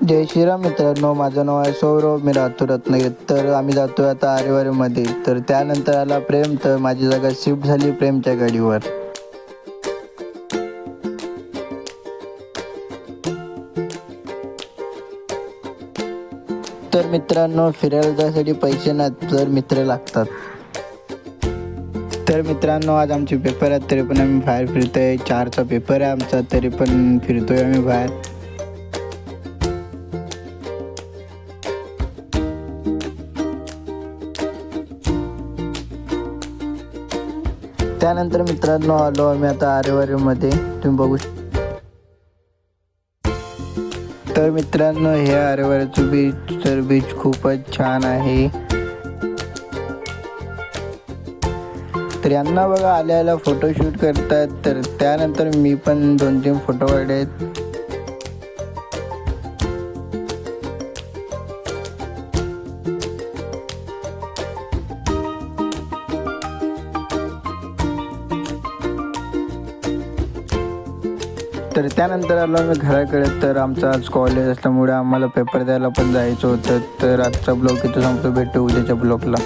जय श्रीराम मित्रांनो, माझं नाव आहे सौरव, मी राहतो रत्नागिरीत. तर आम्ही जातो आता आरेवारीमध्ये. तर त्यानंतर आला प्रेम, तर माझी जागा शिफ्ट झाली प्रेमच्या गाडीवर. तर मित्रांनो, फिरायला जायसाठी पैसे नाहीत तर मित्र लागतात. तर मित्रांनो, आज आमचे पेपर आहेत तरी पण आम्ही बाहेर फिरतोय. 4चा पेपर आहे आमचा तरी पण फिरतोय आम्ही बाहेर. त्यानंतर मित्रांनो आलो आम्ही आता आरेवारीमध्ये, तुम्ही बघू तर मित्रांनो, हे आरेवारीचं बीच खूपच छान आहे. तर यांना बघा आल्याला फोटोशूट करतात. तर त्यानंतर मी पण 2-3 फोटो काढलेत. तर त्यानंतर आलो आम्ही घराकडे. तर आमचं आज कॉलेज असल्यामुळे आम्हाला पेपर द्यायला पण जायचं होतं. तर आजचा ब्लॉग इथं संपतो, भेटू उद्याच्या ब्लॉगला.